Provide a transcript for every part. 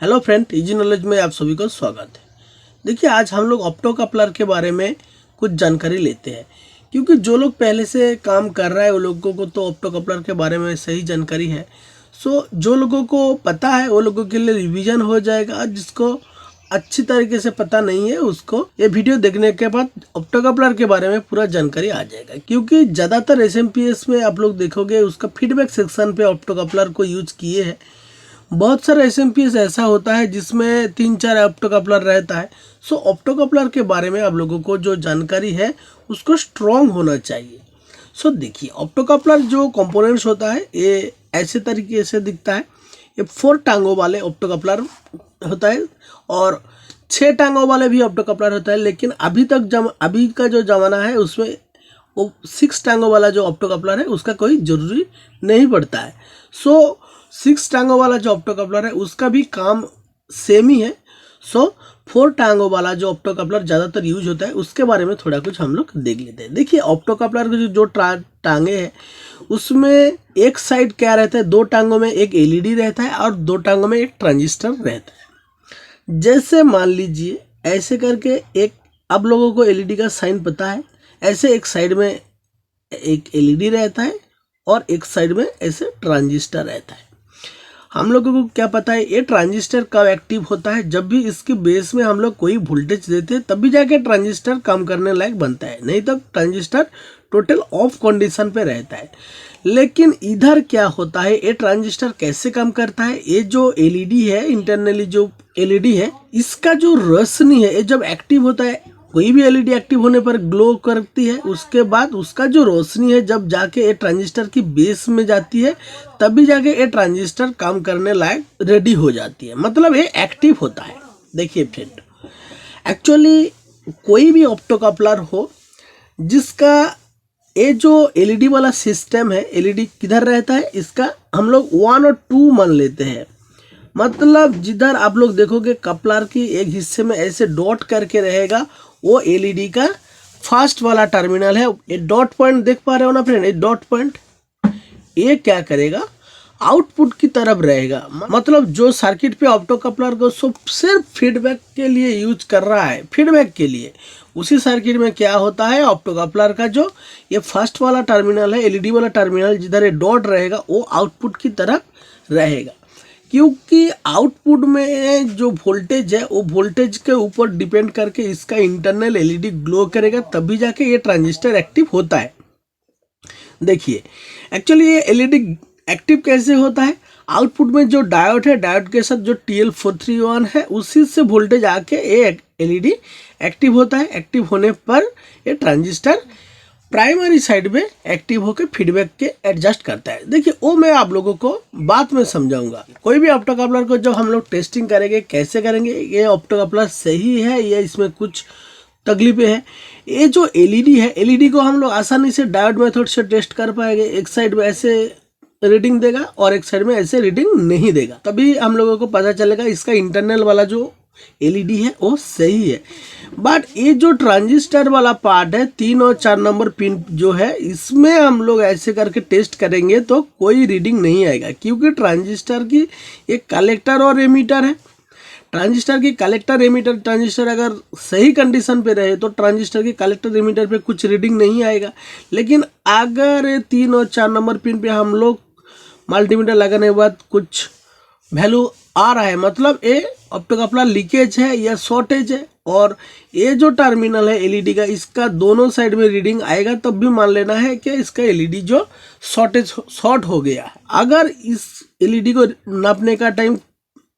Hello friend, easy knowledge में आप सभी को स्वागत है। देखिए, आज हम लोग ऑप्टो कपलर के बारे में कुछ जानकारी लेते हैं, क्योंकि जो लोग पहले से काम कर रहा है वो लोगों को तो ऑप्टो कपलर के बारे में सही जानकारी है। सो जो लोगों को पता है वो लोगों के लिए रिवीजन हो जाएगा। जिसको अच्छी तरीके से पता नहीं है उसको ये वीडियो देखने के बाद ऑप्टो कपलर के बारे में पूरा जानकारी आ जाएगा। क्योंकि ज़्यादातर एसएमपीएस में आप लोग देखोगे उसका फीडबैक सेक्शन पे ऑप्टो कपलर को यूज किए हैं। बहुत सारा एसएमपीएस ऐसा होता है जिसमें 3-4 ऑप्टो कपलर रहता है। सो ऑप्टो कपलर के बारे में आप लोगों को जो जानकारी है उसको स्ट्रॉन्ग होना चाहिए। सो देखिए, ऑप्टो कपलर जो कंपोनेंट्स होता है ये ऐसे तरीके से दिखता है। ये 4 टांगों वाले ऑप्टो कपलर होता है और 6 टांगों वाले भी ऑप्टो कपलर होता है। लेकिन अभी का जो ज़माना है उसमें वो 6 टांगों वाला जो ऑप्टो कपलर है उसका कोई ज़रूरी नहीं पड़ता है। सो 6 टांगों वाला जो ऑप्टो कपलर है उसका भी काम सेम ही है। सो 4 टांगों वाला जो ऑप्टो कपलर ज़्यादातर यूज होता है उसके बारे में थोड़ा कुछ हम लोग देख लेते हैं। देखिए, ऑप्टो कपलर के जो टांगे हैं उसमें एक साइड क्या रहता है, 2 टांगों में एक एलईडी रहता है और 2 टांगों में एक ट्रांजिस्टर रहता है। जैसे मान लीजिए ऐसे करके एक, आप लोगों को एलईडी का साइन पता है, ऐसे एक साइड में एक एलईडी रहता है और एक साइड में ऐसे ट्रांजिस्टर रहता है। हम लोगों को क्या पता है ये ट्रांजिस्टर कब एक्टिव होता है, जब भी इसके बेस में हम लोग कोई वोल्टेज देते हैं तभी जाके ट्रांजिस्टर काम करने लायक बनता है, नहीं तो ट्रांजिस्टर टोटल ऑफ कंडीशन पे रहता है। लेकिन इधर क्या होता है, ये ट्रांजिस्टर कैसे काम करता है, ये जो एलईडी है, इंटरनली जो एलईडी है, इसका जो रोशनी है ये जब एक्टिव होता है, कोई भी एलईडी एक्टिव होने पर ग्लो करती है, उसके बाद उसका जो रोशनी है जब जाके ये ट्रांजिस्टर की बेस में जाती है तभी जाके ये ट्रांजिस्टर काम करने लायक रेडी हो जाती है, मतलब ये एक्टिव होता है। देखिए फ्रेंड, एक्चुअली कोई भी ऑप्टो कपलर हो जिसका ये जो एलईडी वाला सिस्टम है, एलईडी किधर रहता है इसका हम लोग 1 और 2 मान लेते हैं। मतलब जिधर आप लोग देखोगे कपलर की एक हिस्से में ऐसे डॉट करके रहेगा, वो एलईडी का फर्स्ट वाला टर्मिनल है। ये डॉट पॉइंट देख पा रहे हो ना फ्रेंड, ये डॉट पॉइंट ये क्या करेगा, आउटपुट की तरफ रहेगा। मतलब जो सर्किट पे ऑप्टो कपलर को सिर्फ फीडबैक के लिए यूज कर रहा है, फीडबैक के लिए, उसी सर्किट में क्या होता है, ऑप्टो कपलर का जो ये फर्स्ट वाला टर्मिनल है, एलईडी वाला टर्मिनल, जिधर ये डॉट रहेगा वो आउटपुट की तरफ रहेगा। क्योंकि आउटपुट में जो वोल्टेज है वो वोल्टेज के ऊपर डिपेंड करके इसका इंटरनल एलईडी ग्लो करेगा, तभी जाके ये ट्रांजिस्टर एक्टिव होता है। देखिए, एक्चुअली ये एलईडी एक्टिव कैसे होता है, आउटपुट में जो डायोड है, डायोड के साथ जो TL431 है उसी से वोल्टेज आके ये एलईडी एक्टिव होता है। एक्टिव होने पर ये ट्रांजिस्टर प्राइमरी साइड में एक्टिव होकर फीडबैक के एडजस्ट करता है। देखिए, वो मैं आप लोगों को बाद में समझाऊंगा। कोई भी ऑप्टो कपलर को जब हम लोग टेस्टिंग करेंगे, कैसे करेंगे, ये ऑप्टो कपलर सही है या इसमें कुछ तकलीफें हैं। ये जो एलईडी है, एलईडी को हम लोग आसानी से डायोड मेथड से टेस्ट कर पाएंगे। एक साइड में ऐसे रीडिंग देगा और एक साइड में ऐसे रीडिंग नहीं देगा, तभी हम लोगों को पता चलेगा इसका इंटरनल वाला जो एलईडी है वो सही है। बट ये जो ट्रांजिस्टर वाला पार्ट है, 3 और 4 नंबर पिन जो है, इसमें हम लोग ऐसे करके टेस्ट करेंगे तो कोई रीडिंग नहीं आएगा। क्योंकि ट्रांजिस्टर की एक कलेक्टर और एमीटर है। ट्रांजिस्टर की कलेक्टर एमीटर, ट्रांजिस्टर अगर सही कंडीशन पे रहे तो ट्रांजिस्टर की कलेक्टर एमीटर पे कुछ रीडिंग नहीं आएगा। लेकिन अगर 3 और 4 नंबर पिन पे हम लोग मल्टीमीटर लगाने के बाद कुछ वैल्यू आ रहा है, मतलब ये ऑप्टो कपलर लीकेज है या शॉर्टेज है, और ये जो टर्मिनल है एलईडी का, इसका दोनों साइड में रीडिंग आएगा, तब भी मान लेना है कि इसका एलईडी जो शॉर्ट हो गया है। अगर इस एलईडी को नापने का टाइम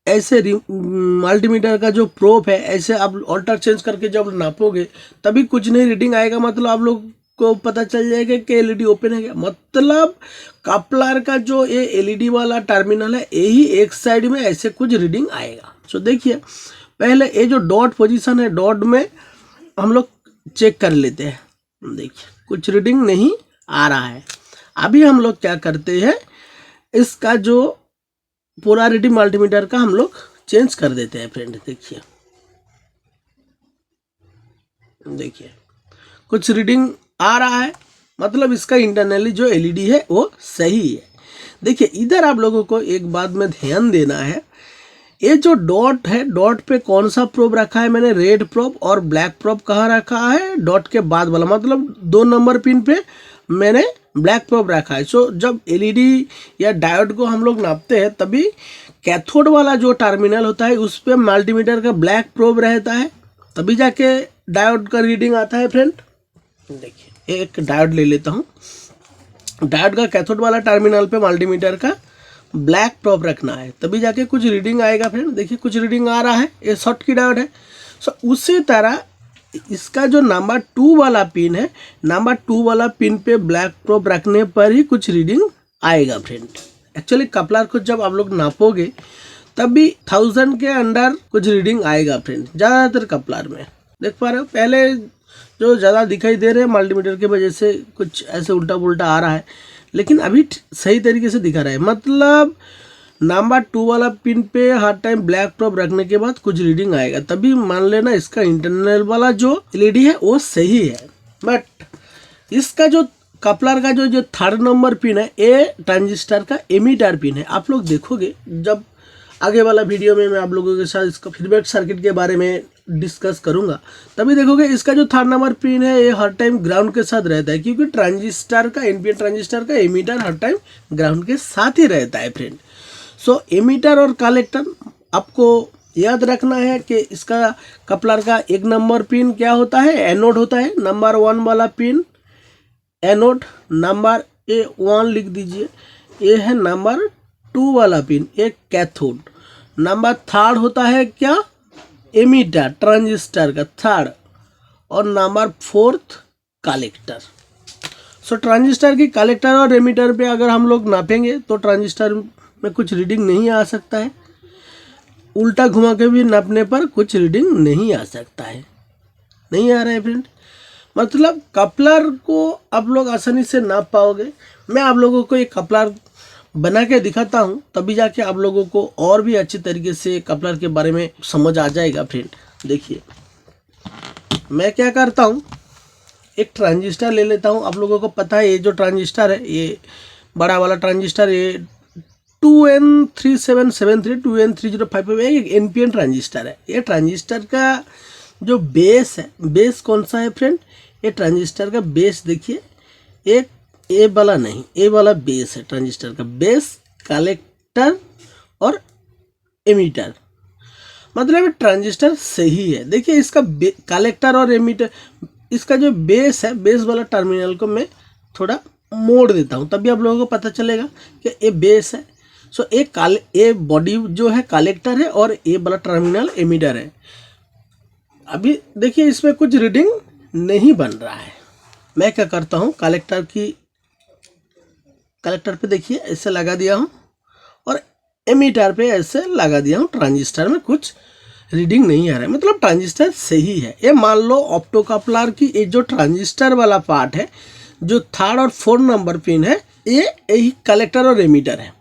ऐसे मल्टीमीटर का जो प्रोब है ऐसे आप ऑल्टर चेंज करके जब नापोगे तभी कुछ नहीं रीडिंग आएगा, मतलब आप लोग को पता चल जाएगा कि एलईडी ओपन है क्या। मतलब कपलर का जो ये एलईडी वाला टर्मिनल है यही एक साइड में ऐसे कुछ रीडिंग आएगा। तो देखिए, पहले ये जो डॉट पोजीशन है, डॉट में हम लोग चेक कर लेते हैं। देखिए, कुछ रीडिंग नहीं आ रहा है। अभी हम लोग क्या करते हैं, इसका जो पोलैरिटी मल्टीमीटर का हम लोग चेंज कर देते हैं फ्रेंड। देखिए कुछ रीडिंग आ रहा है, मतलब इसका इंटरनली जो एलईडी है वो सही है। देखिए, इधर आप लोगों को एक बात में ध्यान देना है, ये जो डॉट है, डॉट पे कौन सा प्रोब रखा है मैंने, रेड प्रोब, और ब्लैक प्रोब कहाँ रखा है, डॉट के बाद वाला, मतलब 2 नंबर पिन पे मैंने ब्लैक प्रोब रखा है। सो जब एलईडी या डायोड को हम लोग नापते हैं तभी कैथोड वाला जो टर्मिनल होता है उस पे मल्टीमीटर का ब्लैक प्रोब रहता है, तभी जाके डायोड का रीडिंग आता है फ्रेंड। देखिए एक डायोड ले लेता हूँ, डायोड का कैथोड वाला टर्मिनल पे मल्टीमीटर का ब्लैक प्रोब रखना है, तभी जाके कुछ रीडिंग आएगा फ्रेंड। देखिए कुछ रीडिंग आ रहा है, ये शॉर्ट की डायोड है। सो उसी तरह इसका जो नंबर 2 वाला पिन है, नंबर 2 वाला पिन पे ब्लैक प्रोब रखने पर ही कुछ रीडिंग आएगा फ्रेंड। एक्चुअली कपलर को जब आप लोग नापोगे तब भी 1000 के अंडर कुछ रीडिंग आएगा फ्रेंड, ज़्यादातर कपलर में। देख पा रहे हो, पहले जो ज़्यादा दिखाई दे रहे हैं मल्टीमीटर की वजह से कुछ ऐसे उल्टा पुल्टा आ रहा है, लेकिन अभी सही तरीके से दिखा रहा है। मतलब नंबर 2 वाला पिन पे हर टाइम ब्लैक प्रोब रखने के बाद कुछ रीडिंग आएगा, तभी मान लेना इसका इंटरनल वाला जो एलईडी है वो सही है। बट इसका जो कपलर का जो 3rd नंबर पिन है, ये ट्रांजिस्टर का एमीटर पिन है। आप लोग देखोगे जब आगे वाला वीडियो में मैं आप लोगों के साथ इसका फीडबैक सर्किट के बारे में डिस्कस करूंगा, तभी देखोगे इसका जो 3rd नंबर पिन है ये हर टाइम ग्राउंड के साथ रहता है, क्योंकि ट्रांजिस्टर का एनपीएन ट्रांजिस्टर का एमीटर हर टाइम ग्राउंड के साथ ही रहता है फ्रेंड। सो एमीटर और कलेक्टर आपको याद रखना है कि इसका कपलर का 1 नंबर पिन क्या होता है, एनोड होता है। नंबर 1 वाला पिन एनोड, नंबर 1 लिख दीजिए। ये है नंबर 2 वाला पिन, एक कैथोड। नंबर 3rd होता है क्या, एमीटर ट्रांजिस्टर का 3rd, और नंबर 4th कलेक्टर। सो ट्रांजिस्टर की कलेक्टर और एमीटर पे अगर हम लोग नापेंगे तो ट्रांजिस्टर में कुछ रीडिंग नहीं आ सकता है, उल्टा घुमा के भी नापने पर कुछ रीडिंग नहीं आ सकता है, नहीं आ रहा है फ्रेंड। मतलब कपलर को आप लोग आसानी से नाप पाओगे। मैं आप लोगों को एक कपलर बना के दिखाता हूँ, तभी जाके आप लोगों को और भी अच्छी तरीके से कपलर के बारे में समझ आ जाएगा फ्रेंड। देखिए मैं क्या करता हूँ, एक ट्रांजिस्टर ले लेता हूँ। आप लोगों को पता है ये जो ट्रांजिस्टर है, ये बड़ा वाला ट्रांजिस्टर, ये 2N3773 2N3055 एक एनपीएन ट्रांजिस्टर है। ये ट्रांजिस्टर का जो बेस है, बेस कौन सा है फ्रेंड, ये ट्रांजिस्टर का बेस देखिए, एक ए वाला नहीं, ए वाला बेस है ट्रांजिस्टर का बेस, कलेक्टर और एमीटर। मतलब ट्रांजिस्टर सही है। देखिए इसका कलेक्टर और एमीटर, इसका जो बेस है, बेस वाला टर्मिनल को मैं थोड़ा मोड़ देता हूँ, तभी आप लोगों को पता चलेगा कि ये बेस है। सो ये बॉडी जो है कलेक्टर है और ये वाला टर्मिनल एमीटर है। अभी देखिए इसमें कुछ रीडिंग नहीं बन रहा है। मैं क्या करता हूँ, कलेक्टर पे देखिए ऐसे लगा दिया हूँ और एमीटर पे ऐसे लगा दिया हूँ। ट्रांजिस्टर में कुछ रीडिंग नहीं आ रहा है, मतलब ट्रांजिस्टर सही है। ये मान लो ऑप्टो कपलर की ये जो ट्रांजिस्टर वाला पार्ट है, जो 3rd और 4th नंबर पिन है, ये यही कलेक्टर और एमीटर है।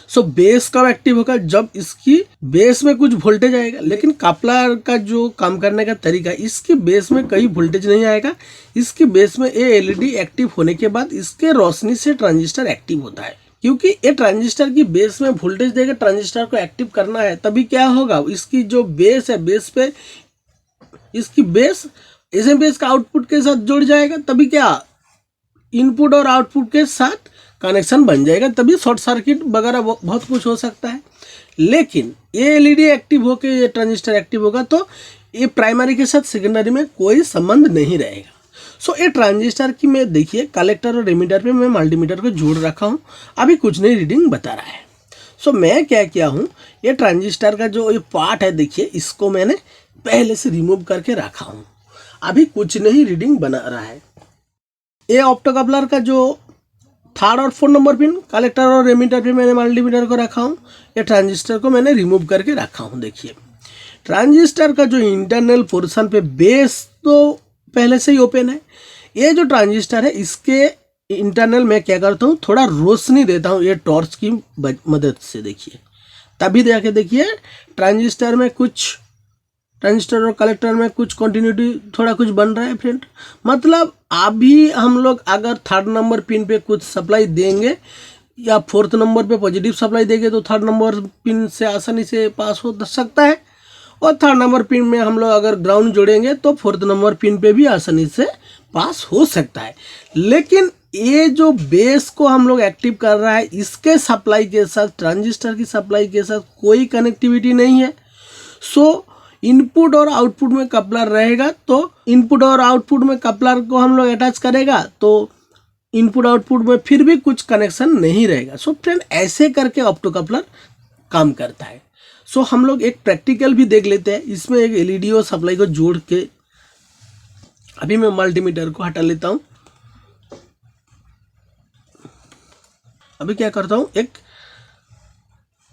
सो बेस कब एक्टिव होगा, जब इसकी बेस में कुछ वोल्टेज आएगा। लेकिन कपलर का जो काम करने का तरीका, इसकी बेस में कहीं वोल्टेज नहीं आएगा। इसकी बेस में ये एलईडी एक्टिव होने के बाद इसके रोशनी से ट्रांजिस्टर एक्टिव होता है, क्योंकि ये ट्रांजिस्टर की बेस में वोल्टेज देकर ट्रांजिस्टर को एक्टिव करना है। तभी क्या होगा, इसकी जो बेस है, बेस पे इसकी बेस इसे बेस का आउटपुट के साथ जुड़ जाएगा, तभी क्या इनपुट और आउटपुट के साथ कनेक्शन बन जाएगा, तभी शॉर्ट सर्किट वगैरह बहुत कुछ हो सकता है। लेकिन ये एलईडी एक्टिव होकर ये ट्रांजिस्टर एक्टिव होगा तो ये प्राइमरी के साथ सेकेंडरी में कोई संबंध नहीं रहेगा। सो ये ट्रांजिस्टर की मैं देखिए कलेक्टर और एमीटर पे मैं मल्टीमीटर को जोड़ रखा हूँ, अभी कुछ नहीं रीडिंग बता रहा है। सो मैं क्या किया हूँ, ये ट्रांजिस्टर का जो ये पार्ट है देखिए, इसको मैंने पहले से रिमूव करके रखा हूँ, अभी कुछ नहीं रीडिंग बना रहा है। ये ऑप्टो कपलर का जो 3rd और 4th नंबर पिन कलेक्टर और एमीटर पे मैंने मल्टीमीटर को रखा हूँ, ये ट्रांजिस्टर को मैंने रिमूव करके रखा हूँ। देखिए ट्रांजिस्टर का जो इंटरनल पोर्शन पे बेस तो पहले से ही ओपन है। ये जो ट्रांजिस्टर है इसके इंटरनल में क्या करता हूँ, थोड़ा रोशनी देता हूँ ये टॉर्च की मदद से। देखिए तभी जाके देखिए ट्रांजिस्टर में कुछ, ट्रांजिस्टर और कलेक्टर में कुछ कंटिन्यूटी थोड़ा कुछ बन रहा है फ्रेंड। मतलब अभी हम लोग अगर 3rd नंबर पिन पे कुछ सप्लाई देंगे, या फोर्थ नंबर पे पॉजिटिव सप्लाई देंगे तो थर्ड नंबर पिन से आसानी से पास हो सकता है, और थर्ड नंबर पिन में हम लोग अगर ग्राउंड जोड़ेंगे तो फोर्थ नंबर पिन पे भी आसानी से पास हो सकता है। लेकिन ये जो बेस को हम लोग एक्टिव कर रहा है, इसके सप्लाई के साथ, ट्रांजिस्टर की सप्लाई के साथ कोई कनेक्टिविटी नहीं है। सो इनपुट और आउटपुट में कपलर रहेगा, तो इनपुट और आउटपुट में कपलर को हम लोग अटैच करेगा तो इनपुट आउटपुट में फिर भी कुछ कनेक्शन नहीं रहेगा। सो फ्रेंड, ऐसे करके ऑप्टो कपलर काम करता है। सो हम लोग एक प्रैक्टिकल भी देख लेते हैं। इसमें एक एलईडी और सप्लाई को जोड़ के, अभी मैं मल्टीमीटर को हटा लेता हूँ। अभी क्या करता हूँ, एक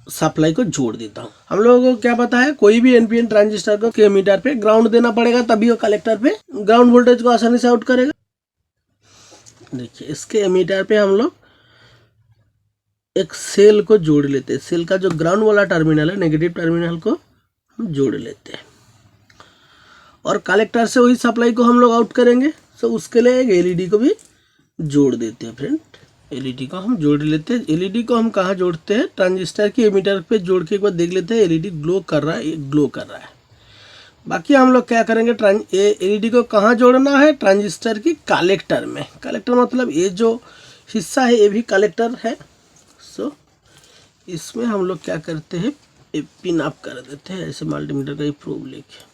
सप्लाई को जोड़ देता हूँ। हम लोगों को क्या पता है, कोई भी एनपीएन ट्रांजिस्टर को के मीटर पे ग्राउंड देना पड़ेगा, तभी वो कलेक्टर पे ग्राउंड वोल्टेज को आसानी से आउट करेगा। देखिए, इसके एमीटर पे हम लोग एक सेल को जोड़ लेते हैं। सेल का जो ग्राउंड वाला टर्मिनल है, नेगेटिव टर्मिनल को हम जोड़ लेते हैं, और कलेक्टर से वही सप्लाई को हम लोग आउट करेंगे। तो उसके लिए एक एलईडी को भी जोड़ देते हैं फ्रेंड। एलईडी को हम जोड़ लेते हैं। एलईडी को हम कहाँ जोड़ते हैं, ट्रांजिस्टर के एमीटर पे जोड़ के एक बार देख लेते हैं एलईडी ग्लो कर रहा है, ग्लो कर रहा है। बाकी हम लोग क्या करेंगे, एलईडी को कहाँ जोड़ना है, ट्रांजिस्टर की कलेक्टर में। कलेक्टर मतलब ये जो हिस्सा है ये भी कलेक्टर है। सो इसमें हम लोग क्या करते हैं, पिन अप कर देते हैं ऐसे मल्टीमीटर का ही प्रोब लेके।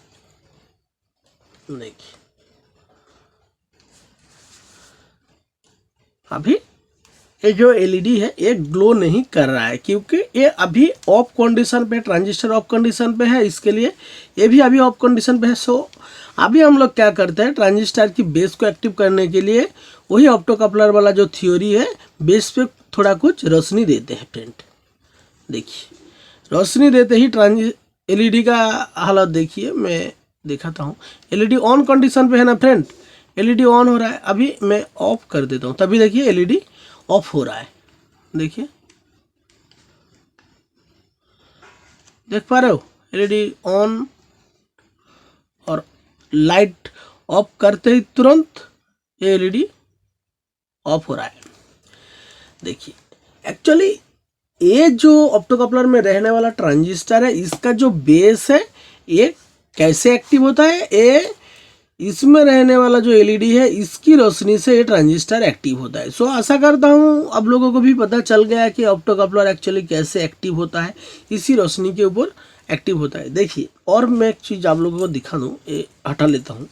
देखिए, अभी ये जो एलईडी है ये ग्लो नहीं कर रहा है, क्योंकि ये अभी ऑफ कंडीशन पे, ट्रांजिस्टर ऑफ कंडीशन पे है, इसके लिए ये भी अभी ऑफ कंडीशन पे है। सो अभी हम लोग क्या करते हैं, ट्रांजिस्टर की बेस को एक्टिव करने के लिए वही ऑप्टो कपलर वाला जो थ्योरी है, बेस पे थोड़ा कुछ रोशनी देते हैं फ्रेंड। देखिए, रोशनी देते ही एलईडी का हालत देखिए, मैं दिखाता हूँ। एलईडी ऑन कंडीशन पे है ना फ्रेंड, एलईडी ऑन हो रहा है। अभी मैं ऑफ कर देता हूँ, तभी देखिए एलईडी ऑफ हो रहा है। देखिए, देख पा रहे हो, एलईडी ऑन, और लाइट ऑफ करते ही तुरंत ये एलईडी ऑफ हो रहा है। देखिए, एक्चुअली ये जो ऑप्टो कपलर में रहने वाला ट्रांजिस्टर है, इसका जो बेस है ये कैसे एक्टिव होता है, ये इसमें रहने वाला जो एलईडी है इसकी रोशनी से ये ट्रांजिस्टर एक्टिव होता है। सो आशा करता हूँ अब लोगों को भी पता चल गया कि ऑप्टो कपलर एक्चुअली कैसे एक्टिव होता है, इसी रोशनी के ऊपर एक्टिव होता है। देखिए, और मैं एक चीज़ आप लोगों को दिखा दूँ, ये हटा लेता हूँ।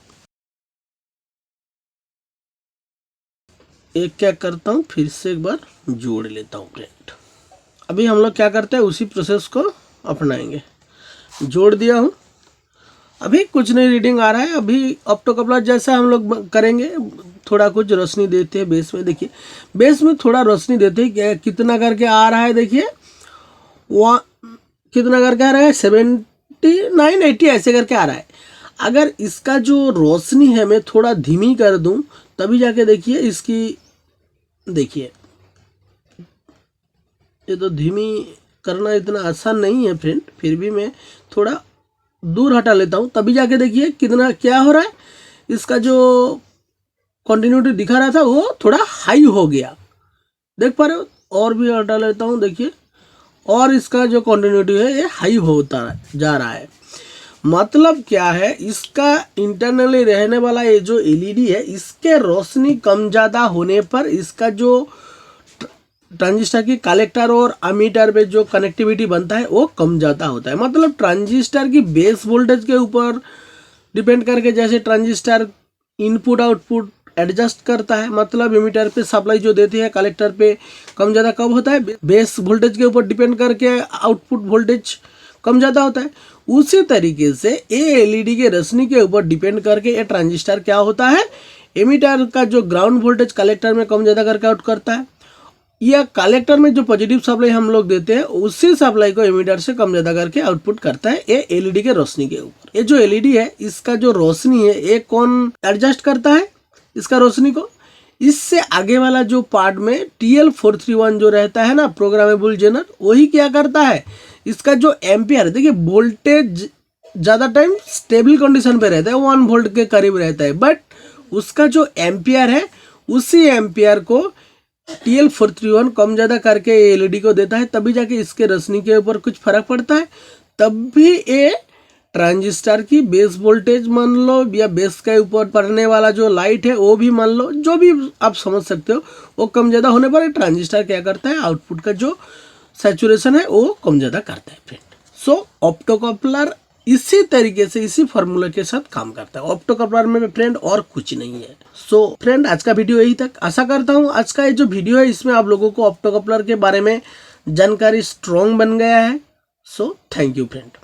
एक क्या करता हूँ, फिर से एक बार जोड़ लेता हूँ फ्रेंड। अभी हम लोग क्या करते हैं, उसी प्रोसेस को अपनाएंगे। जोड़ दिया हूँ, अभी कुछ नहीं रीडिंग आ रहा है। अभी ऑप्टो कपलर जैसा हम लोग करेंगे, थोड़ा कुछ रोशनी देते हैं बेस में। देखिए, बेस में थोड़ा रोशनी देते हैं, कितना करके आ रहा है, देखिए वहाँ कितना करके आ रहा है, 79 80 ऐसे करके आ रहा है। अगर इसका जो रोशनी है मैं थोड़ा धीमी कर दूं, तभी जाके देखिए इसकी, देखिए ये तो धीमी करना इतना आसान नहीं है फ्रेंड, फिर भी मैं थोड़ा दूर हटा लेता हूँ, तभी जाके देखिए कितना क्या हो रहा है। इसका जो कंटिन्यूटी दिखा रहा था वो थोड़ा हाई हो गया, देख पा रहे हो। और भी हटा लेता हूँ, देखिए, और इसका जो कंटिन्यूटी है ये हाई होता जा रहा है। मतलब क्या है, इसका इंटरनली रहने वाला ये जो एलईडी है, इसके रोशनी कम ज़्यादा होने पर इसका जो ट्रांजिस्टर की कलेक्टर और अमीटर पे जो कनेक्टिविटी बनता है वो कम ज़्यादा होता है। मतलब ट्रांजिस्टर की बेस वोल्टेज के ऊपर डिपेंड करके, जैसे ट्रांजिस्टर इनपुट आउटपुट एडजस्ट करता है, मतलब एमीटर पे सप्लाई जो देती है कलेक्टर पे कम ज़्यादा कब होता है, बेस वोल्टेज के ऊपर डिपेंड करके आउटपुट वोल्टेज कम ज़्यादा होता है। उसी तरीके से ये एलईडी के रोशनी के ऊपर डिपेंड करके ये ट्रांजिस्टर क्या होता है, एमीटर का जो ग्राउंड वोल्टेज कलेक्टर में कम ज़्यादा करके आउट करता है, या कलेक्टर में जो पॉजिटिव सप्लाई हम लोग देते हैं उसी सप्लाई को एमीटर से कम ज़्यादा करके आउटपुट करता है ये एलईडी के रोशनी के ऊपर। ये जो एलईडी है इसका जो रोशनी है ये कौन एडजस्ट करता है इसका रोशनी को, इससे आगे वाला जो पार्ट में TL431 जो रहता है ना प्रोग्रामेबल जेनर, वही क्या करता है, इसका जो एम्पियर, देखिए वोल्टेज ज़्यादा टाइम स्टेबल कंडीशन पे रहता है, 1 वोल्ट के करीब रहता है, बट उसका जो एम्पियर है उसी एम्पियर को TL431 कम ज़्यादा करके एलईडी को देता है, तभी जाके इसके रोशनी के ऊपर कुछ फर्क पड़ता है। तब भी ये ट्रांजिस्टर की बेस वोल्टेज मान लो या बेस के ऊपर पड़ने वाला जो लाइट है वो भी मान लो, जो भी आप समझ सकते हो, वो कम ज़्यादा होने पर ट्रांजिस्टर क्या करता है, आउटपुट का जो सैचुरेशन है वो कम ज़्यादा करता है फ्रेंड। सो ऑप्टोकपलर इसी तरीके से इसी फार्मूला के साथ काम करता है। ऑप्टोकपलर में फ्रेंड और कुछ नहीं है। सो फ्रेंड आज का वीडियो यही तक। आशा करता हूँ आज का ये जो वीडियो है इसमें आप लोगों को ऑप्टोकपलर के बारे में जानकारी स्ट्रॉन्ग बन गया है। So thank you friend.